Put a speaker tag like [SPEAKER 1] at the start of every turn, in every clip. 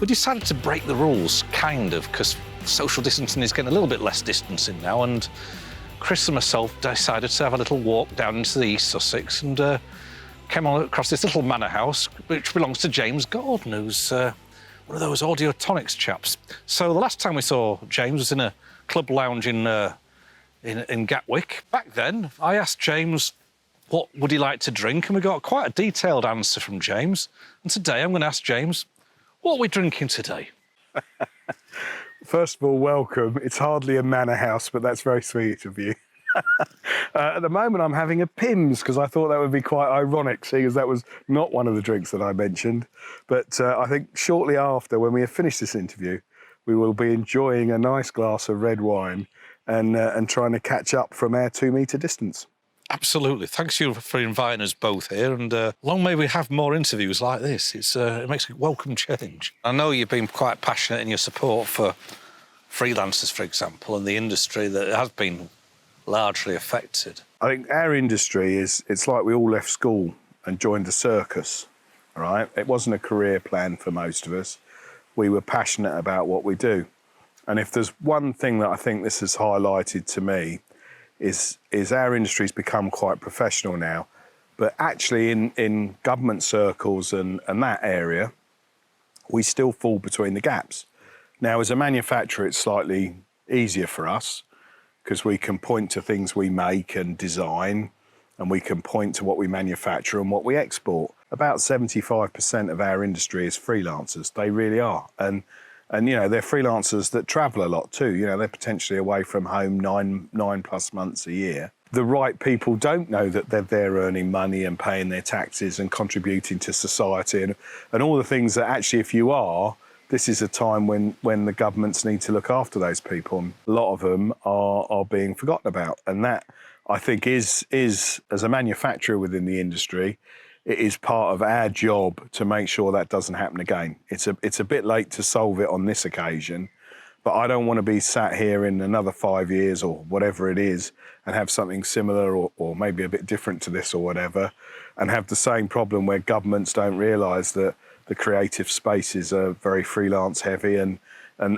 [SPEAKER 1] We decided to break the rules, kind of, because social distancing is getting a little bit less distancing now, and Chris and myself decided to have a little walk down into the East Sussex and came across this little manor house which belongs to James Gordon, who's one of those Audiotonix chaps. So the last time we saw James was in a club lounge in Gatwick. Back then, I asked James what would he like to drink, and we got quite a detailed answer from James. And today I'm going to ask James, what are we drinking today?
[SPEAKER 2] First of all, welcome. It's hardly a manor house, but that's very sweet of you. At the moment, I'm having a Pimm's because I thought that would be quite ironic, seeing as that was not one of the drinks that I mentioned. But I think shortly after, when we have finished this interview, we will be enjoying a nice glass of red wine and trying to catch up from our 2 metre distance.
[SPEAKER 1] Absolutely. Thanks you for inviting us both here, and long may we have more interviews like this. It makes a welcome change. I know you've been quite passionate in your support for freelancers, for example, and the industry that has been largely affected.
[SPEAKER 2] I think our industry it's like we all left school and joined the circus, all right? It wasn't a career plan for most of us. We were passionate about what we do. And if there's one thing that I think this has highlighted to me is our industry's become quite professional now, but actually in government circles and that area, we still fall between the gaps. Now, as a manufacturer, it's slightly easier for us because we can point to things we make and design, and we can point to what we manufacture and what we export. About 75% of our industry is freelancers. They really are. And you know, they're freelancers that travel a lot too. You know, they're potentially away from home nine plus months a year. The right people don't know that they're there earning money and paying their taxes and contributing to society and all the things that actually, if you are, this is a time when the governments need to look after those people. And a lot of them are being forgotten about. And that, I think, is as a manufacturer within the industry, it is part of our job to make sure that doesn't happen again. It's a bit late to solve it on this occasion, but I don't want to be sat here in another 5 years or whatever it is and have something similar or maybe a bit different to this or whatever, and have the same problem where governments don't realise that the creative spaces are very freelance heavy and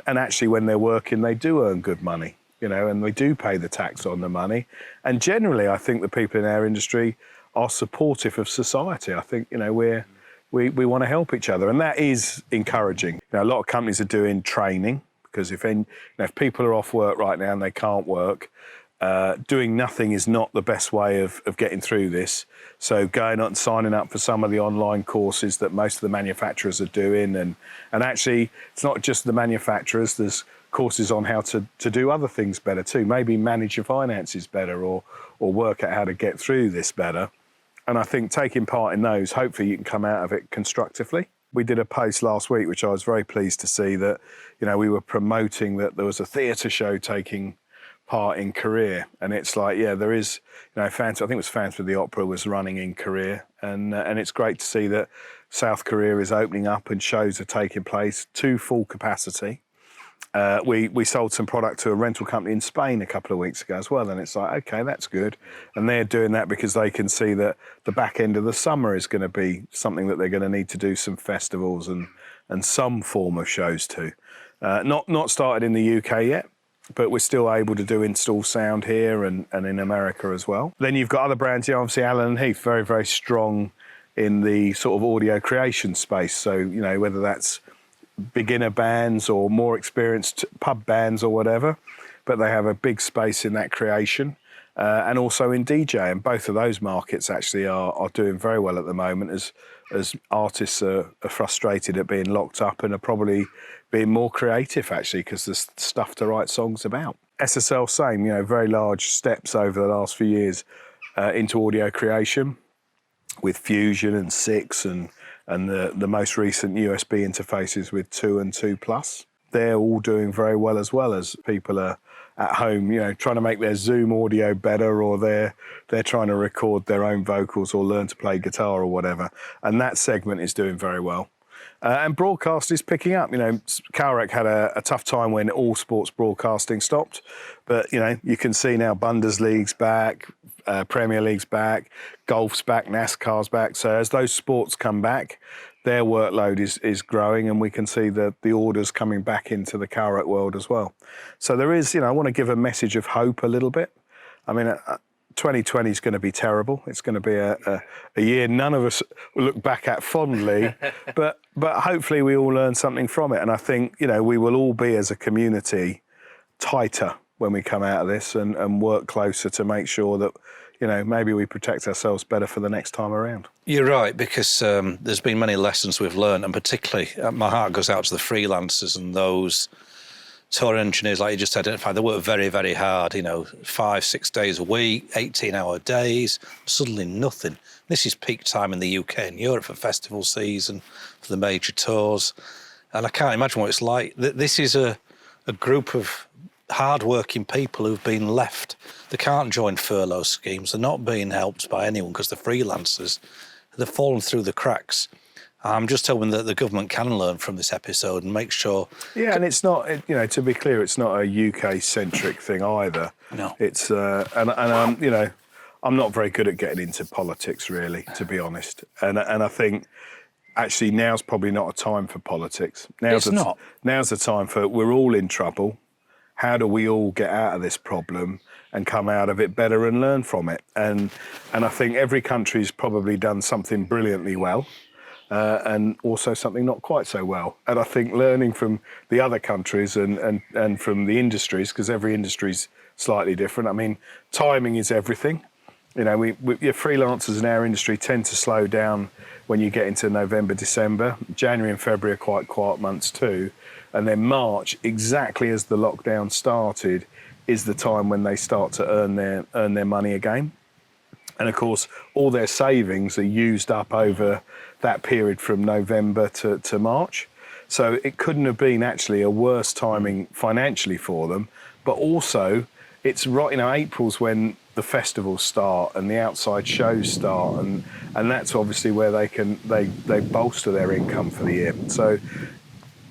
[SPEAKER 2] actually when they're working they do earn good money, you know, and they do pay the tax on the money. And generally I think the people in our industry are supportive of society. I think, you know, we want to help each other, and that is encouraging. You know, a lot of companies are doing training because if people are off work right now and they can't work, doing nothing is not the best way of getting through this. So going out and signing up for some of the online courses that most of the manufacturers are doing, and actually it's not just the manufacturers, there's courses on how to do other things better too, maybe manage your finances better or work out how to get through this better. And I think taking part in those, hopefully you can come out of it constructively. We did a post last week, which I was very pleased to see that, you know, we were promoting that there was a theatre show taking part in Korea. And it's like, yeah, there is, you know, I think it was Fans for the Opera was running in Korea. And it's great to see that South Korea is opening up and shows are taking place to full capacity. We sold some product to a rental company in Spain a couple of weeks ago as well, and it's like, okay, that's good. And they're doing that because they can see that the back end of the summer is going to be something that they're going to need to do some festivals and some form of shows too. Not started in the UK yet, but we're still able to do install sound here and in America as well. Then you've got other brands, you know, obviously Allen and Heath, very, very strong in the sort of audio creation space. So, you know, whether that's beginner bands or more experienced pub bands or whatever, but they have a big space in that creation and also in DJ. And both of those markets actually are doing very well at the moment as artists are frustrated at being locked up and are probably being more creative actually because there's stuff to write songs about. SSL, same, you know, very large steps over the last few years into audio creation with Fusion and 6 and the most recent USB interfaces with 2 and 2 Plus. They're all doing very well as people are at home, you know, trying to make their Zoom audio better, or they're trying to record their own vocals or learn to play guitar or whatever. And that segment is doing very well. And broadcast is picking up. You know, Calrec had a tough time when all sports broadcasting stopped. But, you know, you can see now Bundesliga's back, Premier League's back, golf's back, NASCAR's back. So as those sports come back, their workload is growing, and we can see the orders coming back into the Carrot world as well. So there is, I want to give a message of hope a little bit. I mean, 2020 is going to be terrible. It's going to be a year none of us look back at fondly, but hopefully we all learn something from it. And I think, we will all be as a community tighter when we come out of this and work closer to make sure that, maybe we protect ourselves better for the next time around.
[SPEAKER 1] You're right, because there's been many lessons we've learned, and particularly my heart goes out to the freelancers and those tour engineers, like you just identified. They work very, very hard, 5-6 days a week, 18-hour days, suddenly nothing. This is peak time in the UK and Europe for festival season, for the major tours, and I can't imagine what it's like. This is a group of hard-working people who've been left. They can't join furlough schemes. They're not being helped by anyone because they're freelancers. They've fallen through the cracks. I'm just hoping that the government can learn from this episode and make sure...
[SPEAKER 2] Yeah, and it's not, to be clear, it's not a UK-centric thing either.
[SPEAKER 1] No.
[SPEAKER 2] It's, I'm not very good at getting into politics, really, to be honest. And I think, actually, now's probably not a time for politics. Now's the time for, we're all in trouble. How do we all get out of this problem and come out of it better and learn from it? And I think every country's probably done something brilliantly well, and also something not quite so well. And I think learning from the other countries and from the industries, because every industry's slightly different. I mean, timing is everything. Your freelancers in our industry tend to slow down when you get into November, December. January and February are quite quiet months too. And then March, exactly as the lockdown started, is the time when they start to earn their money again. And of course, all their savings are used up over that period from November to March. So it couldn't have been actually a worse timing financially for them. But also, it's right, April's when the festivals start and the outside shows start, and that's obviously where they bolster their income for the year. So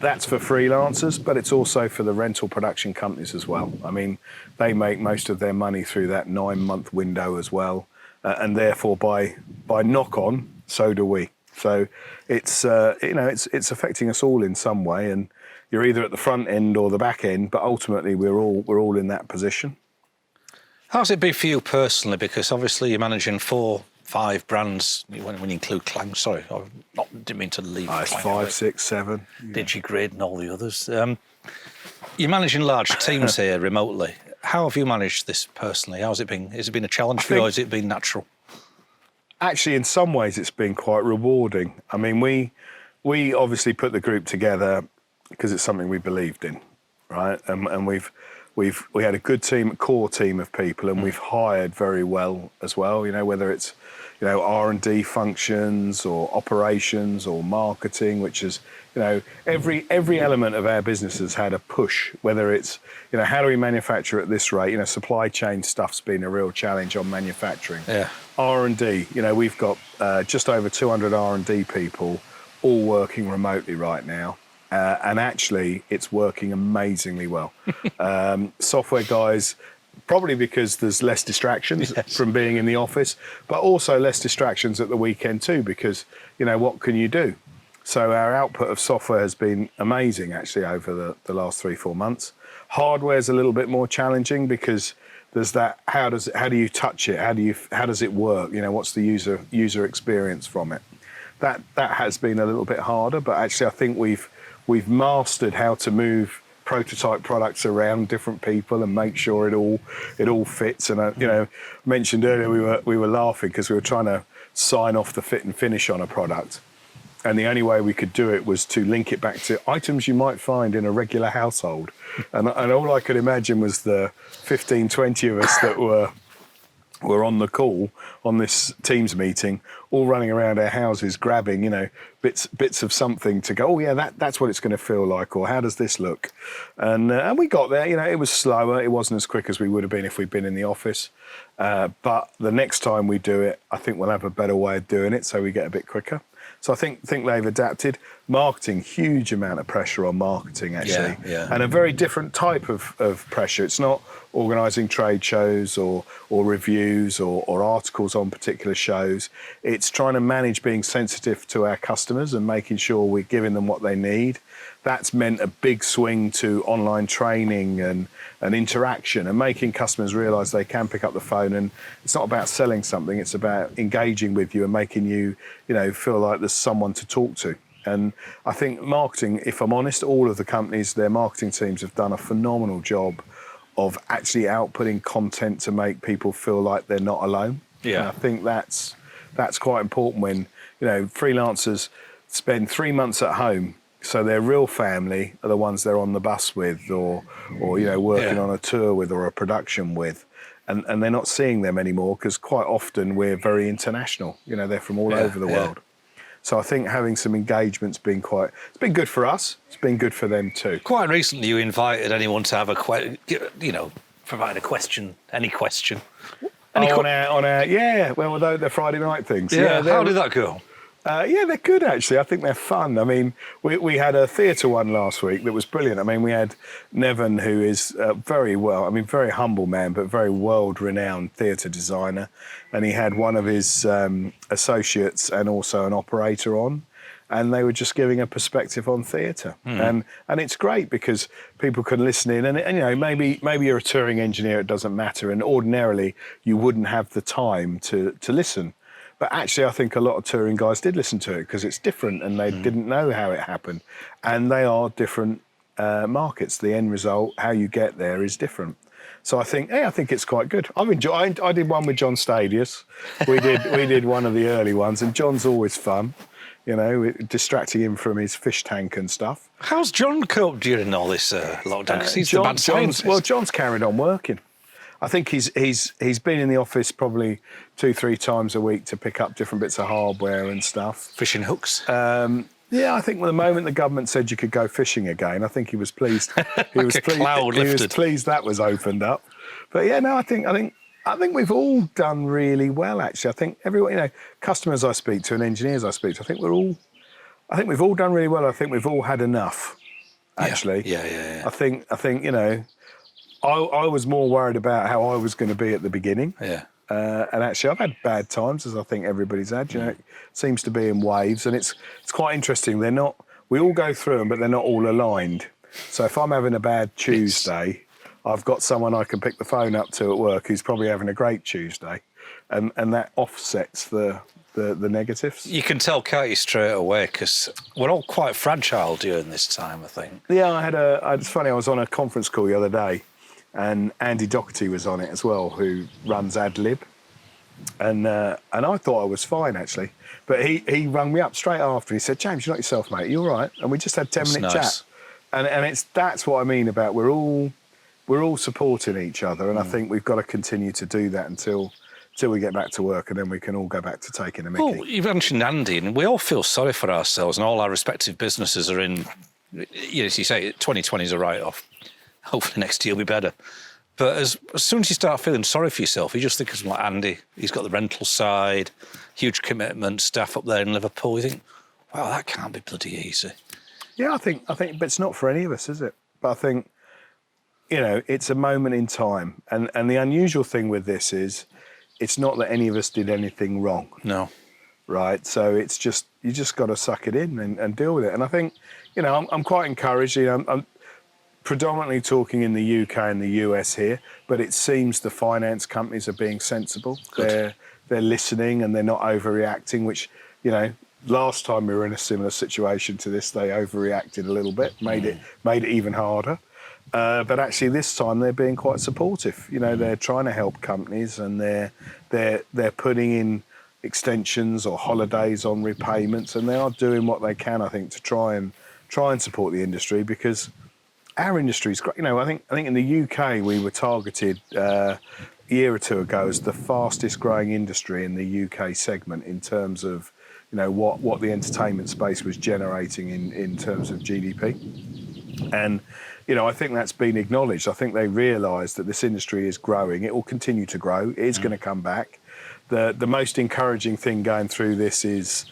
[SPEAKER 2] that's for freelancers, but it's also for the rental production companies as well. I mean, they make most of their money through that 9-month window as well, and therefore by knock-on, so do we. So it's it's affecting us all in some way, and you're either at the front end or the back end, but ultimately we're all in that position.
[SPEAKER 1] How's it been for you personally? Because obviously you're managing 4-5 brands when you include Clang. Sorry, I didn't mean to leave.
[SPEAKER 2] It's 5, 6, 7.
[SPEAKER 1] DigiGrid and all the others. You're managing large teams here remotely. How have you managed this personally? How's it been? Has it been a challenge for you, or has it been natural?
[SPEAKER 2] Actually, in some ways, it's been quite rewarding. I mean, we obviously put the group together because it's something we believed in, right? And we had a good team, core team of people, and we've hired very well as well. Whether it's R&D functions or operations or marketing, which is every element of our business has had a push. Whether it's how do we manufacture at this rate? Supply chain stuff's been a real challenge on manufacturing.
[SPEAKER 1] Yeah.
[SPEAKER 2] R&D, we've got just over 200 R&D people all working remotely right now. And actually, it's working amazingly well. Software guys, probably because there's less distractions from being in the office, but also less distractions at the weekend too, because, what can you do? So our output of software has been amazing, actually, over the last 3-4 months. Hardware's a little bit more challenging because there's that, how do you touch it? How does it work? What's the user experience from it? That has been a little bit harder, but actually I think we've mastered how to move prototype products around different people and make sure it all fits. And I mentioned earlier we were laughing because we were trying to sign off the fit and finish on a product, and the only way we could do it was to link it back to items you might find in a regular household. And all I could imagine was the 15-20 of us that were on the call on this Teams meeting, all running around our houses, grabbing, bits of something to go, oh yeah, that's what it's going to feel like, or how does this look? And we got there. It was slower. It wasn't as quick as we would have been if we'd been in the office. But the next time we do it, I think we'll have a better way of doing it, so we get a bit quicker. So I think they've adapted. Marketing, huge amount of pressure on marketing, actually.
[SPEAKER 1] Yeah.
[SPEAKER 2] And a very different type of pressure. It's not organising trade shows or reviews or articles sales on particular shows. It's trying to manage being sensitive to our customers and making sure we're giving them what they need. That's meant a big swing to online training and interaction and making customers realise they can pick up the phone, and it's not about selling something, it's about engaging with you and making you, feel like there's someone to talk to. And I think marketing, if I'm honest, all of the companies, their marketing teams have done a phenomenal job of actually outputting content to make people feel like they're not alone.
[SPEAKER 1] Yeah.
[SPEAKER 2] And I think that's quite important when, freelancers spend 3 months at home, so their real family are the ones they're on the bus with or working on a tour with or a production with. And they're not seeing them anymore because quite often we're very international. They're from all over the world. So I think having some engagement's been it's been good for us. It's been good for them too.
[SPEAKER 1] Quite recently, you invited anyone to have provide a question, any question.
[SPEAKER 2] On our they're Friday night things.
[SPEAKER 1] Yeah, how did that go?
[SPEAKER 2] They're good actually. I think they're fun. I mean, we had a theatre one last week that was brilliant. I mean, we had Nevin, who is very humble man, but very world-renowned theatre designer, and he had one of his associates and also an operator on, and they were just giving a perspective on theatre, and it's great because people can listen in, and maybe you're a touring engineer, it doesn't matter, and ordinarily you wouldn't have the time to listen. But actually, I think a lot of touring guys did listen to it because it's different and they didn't know how it happened. And they are different markets. The end result, how you get there, is different. So I think it's quite good. I did one with John Stadius. We did one of the early ones, and John's always fun, distracting him from his fish tank and stuff.
[SPEAKER 1] How's John coped during all this lockdown? Because he's the bad scientist.
[SPEAKER 2] John's carried on working. I think he's been in the office probably 2-3 times a week to pick up different bits of hardware and stuff.
[SPEAKER 1] Fishing hooks.
[SPEAKER 2] I think the moment the government said you could go fishing again, I think he was pleased. He was pleased that was opened up. But I think we've all done really well. Actually, I think everyone, customers I speak to and engineers I speak to, I think we've all done really well. I think we've all had enough. Actually,
[SPEAKER 1] yeah.
[SPEAKER 2] I think I was more worried about how I was going to be at the beginning.
[SPEAKER 1] Yeah.
[SPEAKER 2] And actually, I've had bad times, as I think everybody's had. It seems to be in waves, and it's quite interesting. We all go through them, but they're not all aligned. So if I'm having a bad Tuesday, I've got someone I can pick the phone up to at work who's probably having a great Tuesday, and that offsets the negatives.
[SPEAKER 1] You can tell, can't you, straight away, because we're all quite fragile during this time, I think.
[SPEAKER 2] Yeah, it's funny, I was on a conference call the other day, and Andy Doherty was on it as well, who runs AdLib. And I thought I was fine, actually. But he rang me up straight after. He said, James, you're not yourself, mate. You all right? And we just had 10-minute chat. And that's what I mean about we're all supporting each other. And I think we've got to continue to do that until we get back to work, and then we can all go back to taking a mickey.
[SPEAKER 1] Well, you mentioned Andy, and we all feel sorry for ourselves, and all our respective businesses are in, as you say, 2020 is a write-off. Hopefully next year will be better. But as soon as you start feeling sorry for yourself, you just think of someone like Andy. He's got the rental side, huge commitment, staff up there in Liverpool. You think, wow, that can't be bloody easy.
[SPEAKER 2] Yeah, I think, but it's not for any of us, is it? But I think, it's a moment in time. And the unusual thing with this is it's not that any of us did anything wrong.
[SPEAKER 1] No.
[SPEAKER 2] Right? So it's just, you just got to suck it in and deal with it. And I think, I'm quite encouraged. I'm predominantly talking in the UK and the US here, but it seems the finance companies are being sensible. Good. They're listening and they're not overreacting, which, last time we were in a similar situation to this, they overreacted a little bit, made it even harder. But actually this time they're being quite supportive. They're trying to help companies, and they're putting in extensions or holidays on repayments, and they are doing what they can, I think, to try and support the industry, because our industry is great. I think in the UK we were targeted a year or two ago as the fastest growing industry in the UK segment in terms of what the entertainment space was generating in terms of GDP. And I think that's been acknowledged. I think they realise that this industry is growing. It will continue to grow. It is going to come back. The most encouraging thing going through this is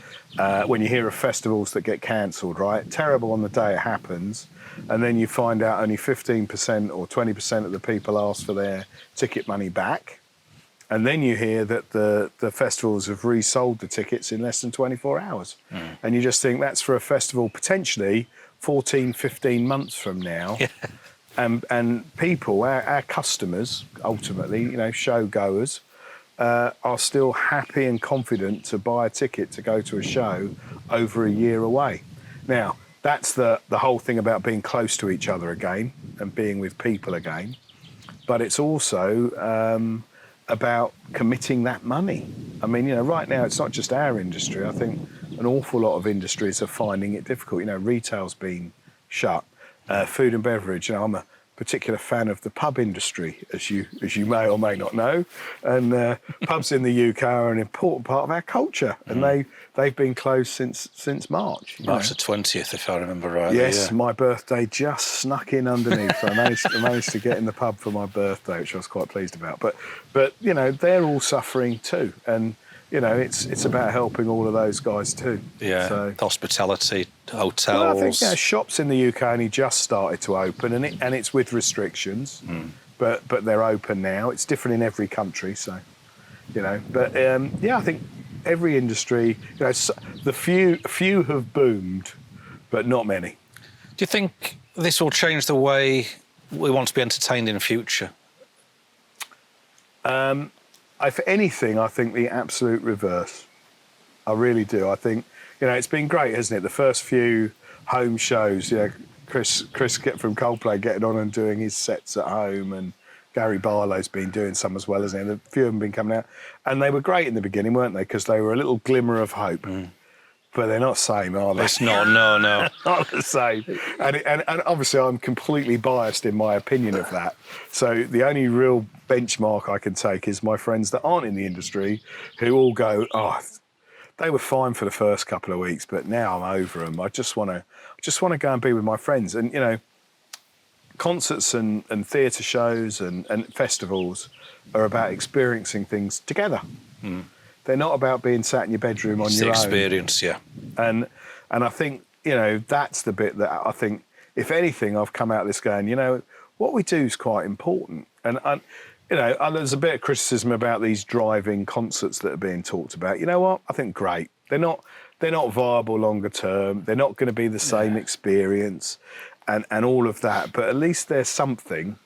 [SPEAKER 2] when you hear of festivals that get cancelled, right? Terrible on the day it happens. And then you find out only 15% or 20% of the people ask for their ticket money back. And then you hear that the festivals have resold the tickets in less than 24 hours. And you just think that's for a festival potentially 14, 15 months from now.
[SPEAKER 1] Yeah.
[SPEAKER 2] And people, our customers, ultimately, show goers, are still happy and confident to buy a ticket to go to a show over a year away. Now, that's the whole thing about being close to each other again and being with people again. But it's also about committing that money. I mean, right now it's not just our industry. I think an awful lot of industries are finding it difficult. Retail's been shut, food and beverage. I'm a particular fan of the pub industry, as you may or may not know. And pubs in the UK are an important part of our culture, and they've been closed since March.
[SPEAKER 1] March the 20th, if I remember rightly.
[SPEAKER 2] Yes, my birthday just snuck in underneath. I managed to get in the pub for my birthday, which I was quite pleased about. But they're all suffering too, and it's about helping all of those guys too.
[SPEAKER 1] Yeah,
[SPEAKER 2] so,
[SPEAKER 1] hospitality, hotels.
[SPEAKER 2] Well, I think shops in the UK only just started to open, and it's with restrictions, but they're open now. It's different in every country, so But I think every industry, the few have boomed, but not many.
[SPEAKER 1] Do you think this will change the way we want to be entertained in the future?
[SPEAKER 2] If anything, I think the absolute reverse. I really do. I think, it's been great, hasn't it? The first few home shows, Chris from Coldplay getting on and doing his sets at home, and Gary Barlow's been doing some as well, hasn't he? A few of them have been coming out. And they were great in the beginning, weren't they? Because they were a little glimmer of hope. But they're not the same, are they?
[SPEAKER 1] It's not, no.
[SPEAKER 2] Not the same. And obviously I'm completely biased in my opinion of that. So the only real benchmark I can take is my friends that aren't in the industry, who all go, they were fine for the first couple of weeks, but now I'm over them. I just want to go and be with my friends. And, concerts and theatre shows and festivals are about experiencing things together. They're not about being sat in your bedroom on your own.
[SPEAKER 1] It's the experience, yeah.
[SPEAKER 2] And I think, that's the bit that I think, if anything, I've come out of this going, what we do is quite important. And there's a bit of criticism about these drive-in concerts that are being talked about. You know what? I think great. They're not viable longer term. They're not going to be the same experience and all of that. But at least there's something.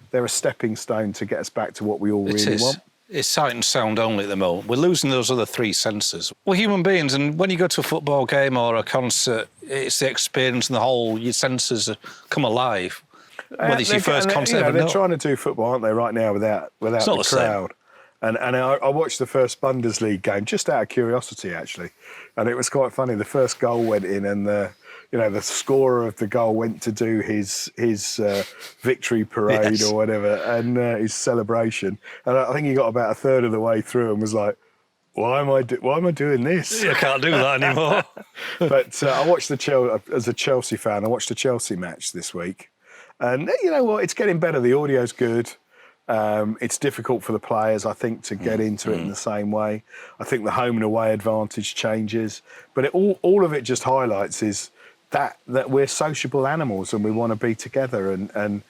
[SPEAKER 2] They're a stepping stone to get us back to what we all really want.
[SPEAKER 1] It's sight and sound only at the moment. We're losing those other three senses. We're human beings, and when you go to a football game or a concert, it's the experience and your senses come alive. Whether it's your first concert ever.
[SPEAKER 2] They're trying to do football, aren't they, right now, without the crowd. And I watched the first Bundesliga game just out of curiosity, actually. And it was quite funny. The first goal went in, and the scorer of the goal went to do his victory parade or whatever, and his celebration. And I think he got about a third of the way through and was like, why am I doing this?
[SPEAKER 1] I can't do that anymore.
[SPEAKER 2] But I watched as a Chelsea fan, I watched the Chelsea match this week. And you know what? It's getting better. The audio's good. It's difficult for the players, I think, to get into it in the same way. I think the home and away advantage changes. But all of it just highlights is that we're sociable animals and we want to be together. And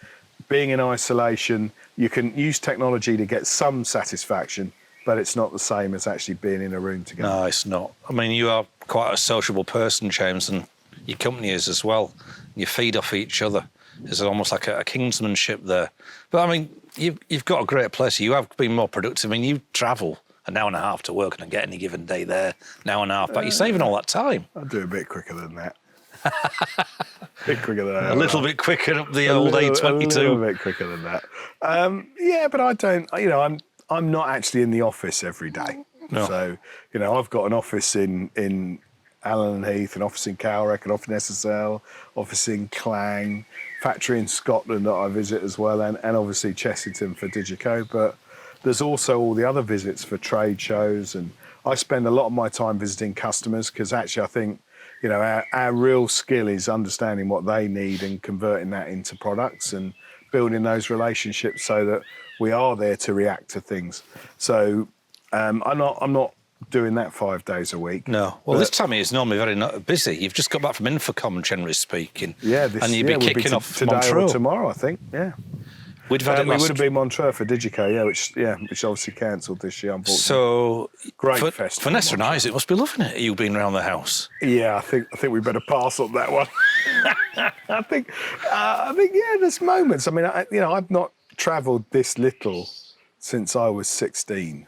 [SPEAKER 2] being in isolation, you can use technology to get some satisfaction, but it's not the same as actually being in a room together.
[SPEAKER 1] No, it's not. I mean, you are quite a sociable person, James, and your company is as well. You feed off each other. There's almost like a kinsmanship there. But, I mean, you've got a great place. You have been more productive. I mean, you travel an hour and a half to work and get any given day there, an hour and a half back. You're saving all that time.
[SPEAKER 2] I'll do a bit quicker than that. A bit quicker than that.
[SPEAKER 1] A little bit quicker up the old A22.
[SPEAKER 2] A little bit quicker than that. Yeah, but I don't, I'm not actually in the office every day. No. So, I've got an office in Allen and Heath, an office in Cowrec, an office in SSL, office in Clang, factory in Scotland that I visit as well, and obviously Chessington for Digico. But there's also all the other visits for trade shows, and I spend a lot of my time visiting customers because actually I think, our real skill is understanding what they need and converting that into products and building those relationships so that we are there to react to things. So I'm not doing that 5 days a week.
[SPEAKER 1] No. Well, this time of year is normally very busy. You've just got back from Infocom, generally speaking.
[SPEAKER 2] Yeah.
[SPEAKER 1] And you'd be kicking off
[SPEAKER 2] today
[SPEAKER 1] Montreux.
[SPEAKER 2] or tomorrow, I think. Yeah.
[SPEAKER 1] We'd have had it
[SPEAKER 2] We
[SPEAKER 1] last...
[SPEAKER 2] would have been Montreux for DigiCo, which obviously cancelled this year, unfortunately.
[SPEAKER 1] So,
[SPEAKER 2] Great
[SPEAKER 1] for
[SPEAKER 2] festival.
[SPEAKER 1] Vanessa and Isaac must be loving it, you being around the house.
[SPEAKER 2] Yeah, I think we better pass on that one. I think, yeah, there's moments. I mean, I've not travelled this little since I was 16.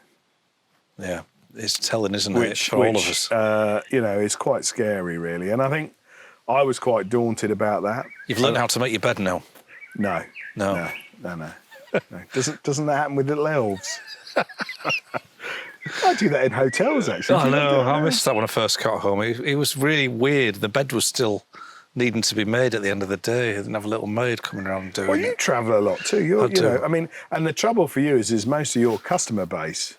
[SPEAKER 1] Yeah, it's telling, isn't it, for all of us?
[SPEAKER 2] Is quite scary, really. And I think I was quite daunted about that.
[SPEAKER 1] You've learned how to make your bed now.
[SPEAKER 2] No.
[SPEAKER 1] No.
[SPEAKER 2] Doesn't that happen with little elves? I do that in hotels, actually.
[SPEAKER 1] I know. I missed that when I first got home. It was really weird. The bed was still needing to be made at the end of the day. I didn't have a little maid coming around and doing it.
[SPEAKER 2] Well, you travel a lot too. I do. And the trouble for you is most of your customer base.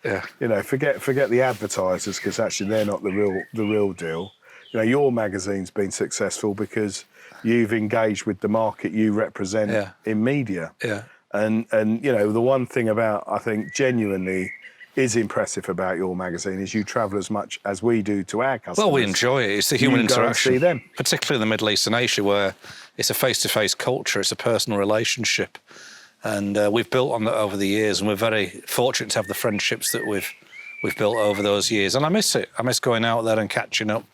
[SPEAKER 1] Yeah.
[SPEAKER 2] Forget the advertisers, because actually they're not the real deal. Your magazine's been successful because you've engaged with the market you represent in media.
[SPEAKER 1] Yeah.
[SPEAKER 2] And the one thing about, I think, genuinely is impressive about your magazine is you travel as much as we do to our customers.
[SPEAKER 1] Well, we enjoy it. It's the human interaction.
[SPEAKER 2] See them.
[SPEAKER 1] Particularly in the Middle East and Asia, where it's a face-to-face culture, it's a personal relationship. And we've built on that over the years, and we're very fortunate to have the friendships that we've built over those years. And I miss it. I miss going out there and catching up.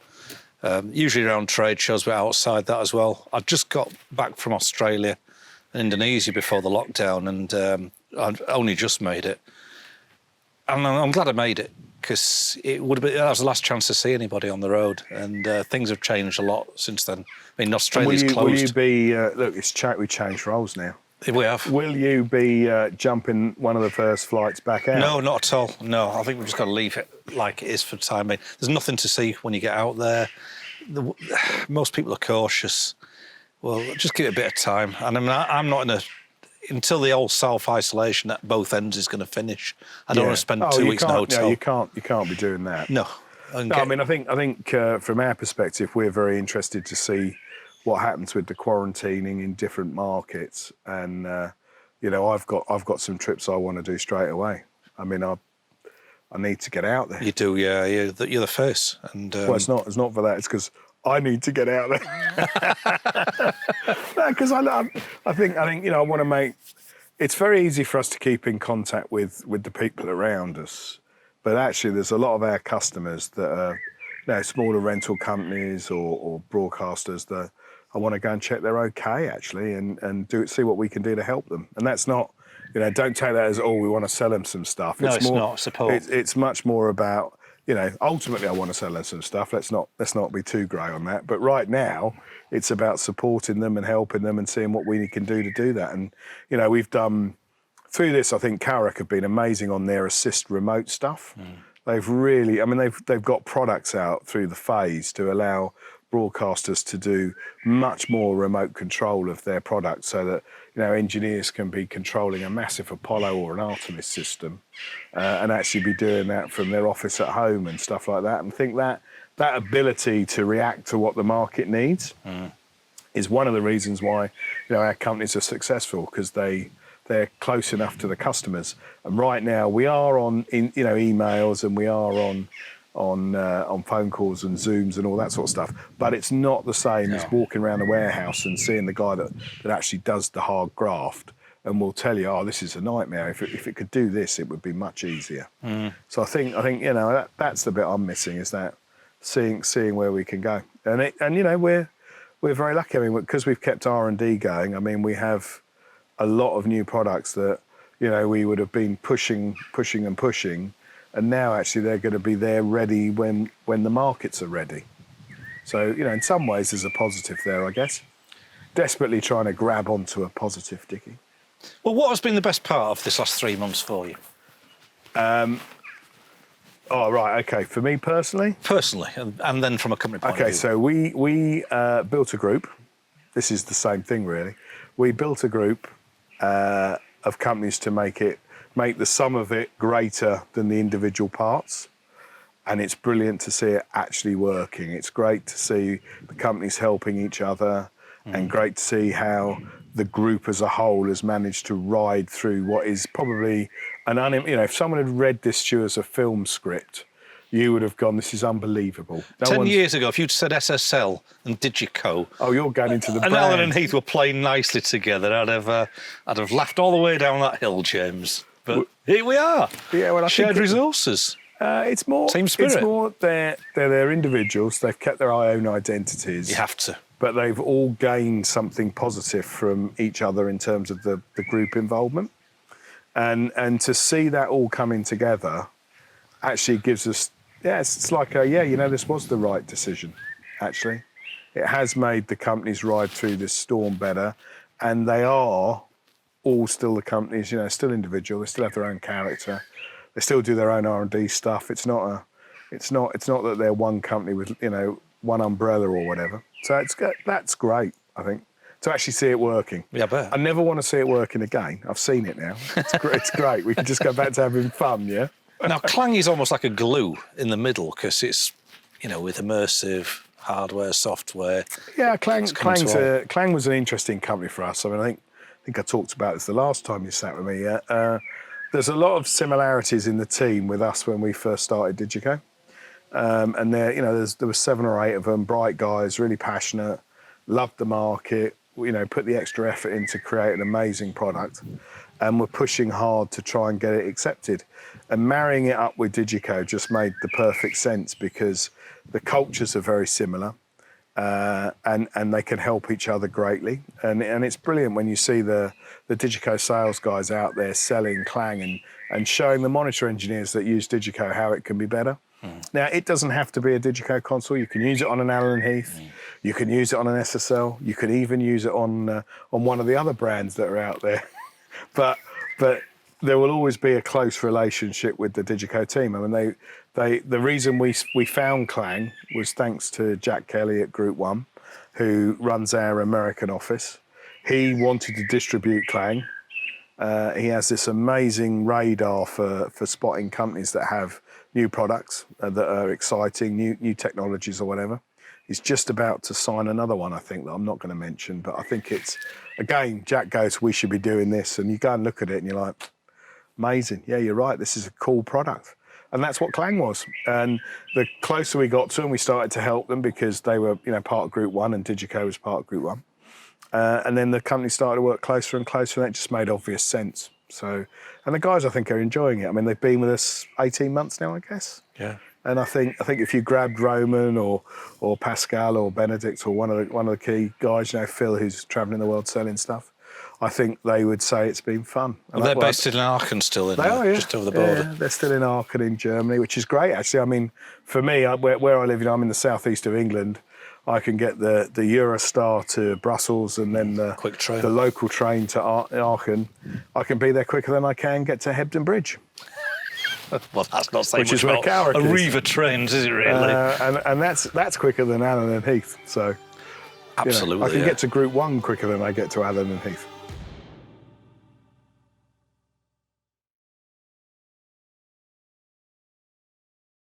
[SPEAKER 1] Usually around trade shows, but outside that as well. I just got back from Australia and Indonesia before the lockdown, and I'd only just made it. And I'm glad I made it, because that was the last chance to see anybody on the road, and things have changed a lot since then. I mean, Australia's closed. Will
[SPEAKER 2] you be? Look, we changed roles now.
[SPEAKER 1] We have.
[SPEAKER 2] Will you be jumping one of the first flights back out?
[SPEAKER 1] No, not at all. No, I think we've just got to leave it like it is for the time being. There's nothing to see when you get out there. Most people are cautious. Well, just give it a bit of time. And I'm not until the old self-isolation at both ends is going to finish. I don't want to spend 2 weeks in a hotel.
[SPEAKER 2] No, you can't be doing that.
[SPEAKER 1] No.
[SPEAKER 2] I think from our perspective, we're very interested to see what happens with the quarantining in different markets, and I've got some trips I want to do straight away. I mean, I need to get out there.
[SPEAKER 1] You do, yeah. You're the face, and
[SPEAKER 2] well, it's not for that. It's because I need to get out there. No, because I think I want to make. It's very easy for us to keep in contact with the people around us, but actually, there's a lot of our customers that are smaller rental companies or broadcasters that I want to go and check they're okay, actually, and see what we can do to help them. And that's not, don't take that as, we want to sell them some stuff.
[SPEAKER 1] No, it's not support.
[SPEAKER 2] It's much more about, ultimately I want to sell them some stuff. Let's not be too grey on that. But right now, it's about supporting them and helping them and seeing what we can do to do that. And, we've done, through this, I think Carrick have been amazing on their assist remote stuff. They've really, they've got products out through the phase to allow broadcasters to do much more remote control of their products, so that engineers can be controlling a massive Apollo or an Artemis system and actually be doing that from their office at home and stuff like that. And I think that ability to react to what the market needs is one of the reasons why our companies are successful, because they're close enough to the customers. And right now we are on emails, and we are on phone calls and Zooms and all that sort of stuff. But it's not the same as walking around a warehouse and seeing the guy that actually does the hard graft and will tell you, this is a nightmare. If it could do this, it would be much easier. So I think that's the bit I'm missing, is that seeing where we can go. And we're very lucky. Because we've kept R&D going. We have a lot of new products that we would have been pushing, and now actually they're going to be there ready when the markets are ready. So in some ways there's a positive there, I guess. Desperately trying to grab onto a positive, Dickie.
[SPEAKER 1] Well, what has been the best part of this last 3 months for you?
[SPEAKER 2] Okay. For me personally?
[SPEAKER 1] Personally, and then from a company point of view.
[SPEAKER 2] Okay, so we built a group. This is the same thing, really. We built a group of companies to make the sum of it greater than the individual parts. And it's brilliant to see it actually working. It's great to see the companies helping each other, and great to see how the group as a whole has managed to ride through what is probably if someone had read this to you as a film script, you would have gone, this is unbelievable. No
[SPEAKER 1] 10
[SPEAKER 2] one's-
[SPEAKER 1] years ago, if you'd said SSL and Digico,
[SPEAKER 2] Oh, you're going into the
[SPEAKER 1] and
[SPEAKER 2] brand.
[SPEAKER 1] Alan and Heath were playing nicely together, I'd have laughed all the way down that hill, James. But here we are.
[SPEAKER 2] Yeah, well, I
[SPEAKER 1] shared
[SPEAKER 2] think
[SPEAKER 1] resources.
[SPEAKER 2] It's more
[SPEAKER 1] Team spirit.
[SPEAKER 2] It's more they're individuals. They've kept their own identities.
[SPEAKER 1] You have to.
[SPEAKER 2] But they've all gained something positive from each other in terms of the group involvement. And to see that all coming together actually gives us, it's like, this was the right decision, actually. It has made the companies ride through this storm better, and they are all still the companies, still individual. They still have their own character. They still do their own R&D stuff. It's not that they're one company with, one umbrella or whatever. So that's great, I think, to actually see it working.
[SPEAKER 1] Yeah, I bet.
[SPEAKER 2] I never want to see it working again. I've seen it now. It's great. We can just go back to having fun, yeah?
[SPEAKER 1] Now, Clang is almost like a glue in the middle because it's, with immersive hardware, software.
[SPEAKER 2] Yeah, Clang was an interesting company for us. I mean, I think I talked about this the last time you sat with me. There's a lot of similarities in the team with us when we first started Digico. And there were 7 or 8 of them, bright guys, really passionate, loved the market, put the extra effort in to create an amazing product, and were pushing hard to try and get it accepted. And marrying it up with Digico just made the perfect sense because the cultures are very similar, and they can help each other greatly. And it's brilliant when you see the Digico sales guys out there selling Clang and showing the monitor engineers that use Digico how it can be better. Now, it doesn't have to be a Digico console. You can use it on an Allen & Heath. You can use it on an SSL. You can even use it on one of the other brands that are out there. but there will always be a close relationship with the Digico team. I mean, the reason we found Clang was thanks to Jack Kelly at Group One, who runs our American office. He wanted to distribute Clang. He has this amazing radar for spotting companies that have new products that are exciting, new technologies or whatever. He's just about to sign another one, I think, that I'm not going to mention. But I think it's, again, Jack goes, we should be doing this. And you go and look at it and you're like, amazing. Yeah, you're right. This is a cool product. And that's what Clang was. And the closer we got to them, we started to help them because they were, part of Group One and Digico was part of Group One. And then the company started to work closer and closer, and it just made obvious sense. So, and the guys, I think, are enjoying it. I mean, they've been with us 18 months now, I guess.
[SPEAKER 1] Yeah.
[SPEAKER 2] And I think if you grabbed Roman or Pascal or Benedict or one of the key guys, Phil, who's travelling the world selling stuff, I think they would say it's been fun.
[SPEAKER 1] Well, they're based in Aachen still, just over the border.
[SPEAKER 2] Yeah, they're still in Aachen in Germany, which is great, actually. I mean, for me, where I live, I'm in the southeast of England. I can get the Eurostar to Brussels and then the local train to Aachen. I can be there quicker than I can get to Hebden Bridge.
[SPEAKER 1] Well, that's not saying
[SPEAKER 2] Which
[SPEAKER 1] much
[SPEAKER 2] is where
[SPEAKER 1] about
[SPEAKER 2] Carrick is.
[SPEAKER 1] Arriva trains, is it really?
[SPEAKER 2] And that's quicker than Allen & Heath. So
[SPEAKER 1] absolutely,
[SPEAKER 2] I can get to Group One quicker than I get to Allen & Heath.